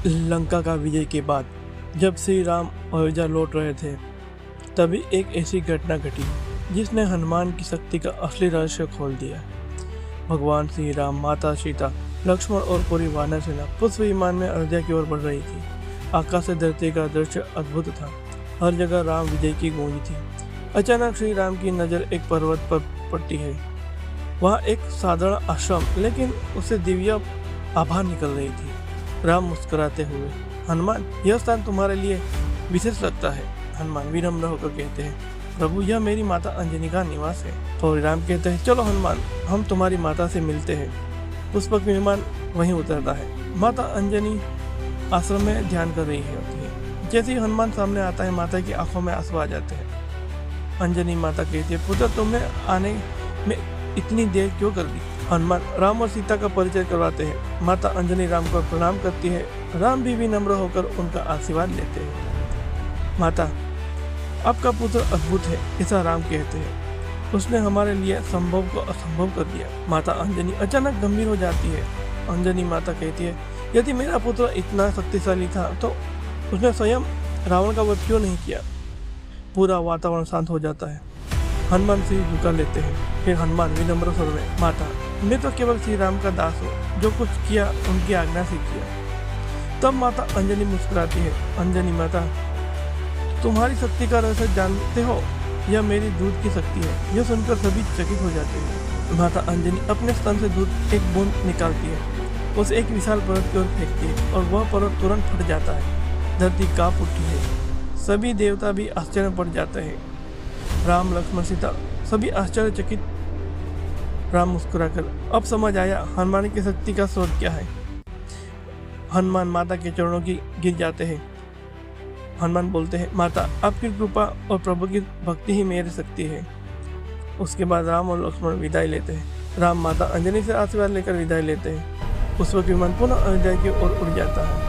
लंका का विजय के बाद जब श्री राम अयोध्या लौट रहे थे, तभी एक ऐसी घटना घटी जिसने हनुमान की शक्ति का असली रहस्य खोल दिया। भगवान श्री राम, माता सीता, लक्ष्मण और पूरी वानर सेना पुष्प विमान में अयोध्या की ओर बढ़ रही थी। आकाश से धरती का दृश्य अद्भुत था। हर जगह राम विजय की गूंज थी। अचानक श्री राम की नज़र एक पर्वत पर पड़ती है। वहाँ एक साधारण आश्रम, लेकिन उससे दिव्य आभा निकल रही थी। राम मुस्कुराते हुए, हनुमान, यह स्थान तुम्हारे लिए विशेष लगता है। हनुमान विनम्र होकर कहते हैं, प्रभु, यह मेरी माता अंजनी का निवास है। तो राम कहते हैं, चलो हनुमान, हम तुम्हारी माता से मिलते हैं। पुष्पक विमान वहीं उतरता है। माता अंजनी आश्रम में ध्यान कर रही होती है। जैसे ही हनुमान सामने आता है, माता की आंखों में आंसू आ जाते हैं। अंजनी माता कहती है, पुत्र, तुमने आने में इतनी देर क्यों कर दी? हनुमान राम और सीता का परिचय करवाते हैं। माता अंजनी राम को प्रणाम करती है। राम भी विनम्र होकर उनका आशीर्वाद लेते हैं। माता, आपका पुत्र अद्भुत है, ऐसा राम कहते हैं। उसने हमारे लिए संभव को असंभव कर दिया। माता अंजनी अचानक गंभीर हो जाती है। अंजनी माता कहती है, यदि मेरा पुत्र इतना शक्तिशाली था तो उसने स्वयं रावण का वध क्यों नहीं किया? पूरा वातावरण शांत हो जाता है। हनुमान सिर झुका लेते हैं। फिर हनुमान विनम्र स्वर में, माता, मैं तो केवल श्री राम का दास हूँ, जो कुछ किया उनकी आज्ञा से किया। तब माता अंजनी मुस्कुराती है। अंजनी माता, तुम्हारी शक्ति का रहस्य जानते हो? यह मेरी दूध की शक्ति है। यह सुनकर सभी चकित हो जाते हैं। माता अंजनी अपने स्तन से दूध एक बूंद निकालती है, उसे एक विशाल पर्वत की ओर फेंकती है और वह पर्वत तुरंत फट जाता है। धरती कांप उठती है। सभी देवता भी आश्चर्य पड़ जाते हैं। राम, लक्ष्मण, सीता सभी आश्चर्यचकित। राम मुस्कुराकर, अब समझ आया हनुमान की शक्ति का स्रोत क्या है। हनुमान माता के चरणों की गिर जाते हैं। हनुमान बोलते हैं, माता, आपकी कृपा और प्रभु की भक्ति ही मेरी शक्ति है। उसके बाद राम और लक्ष्मण विदाई लेते हैं। राम माता अंजनी से आशीर्वाद लेकर विदाई लेते हैं। उस वक्त विमान पुनः अयोध्या की ओर उड़ जाता है।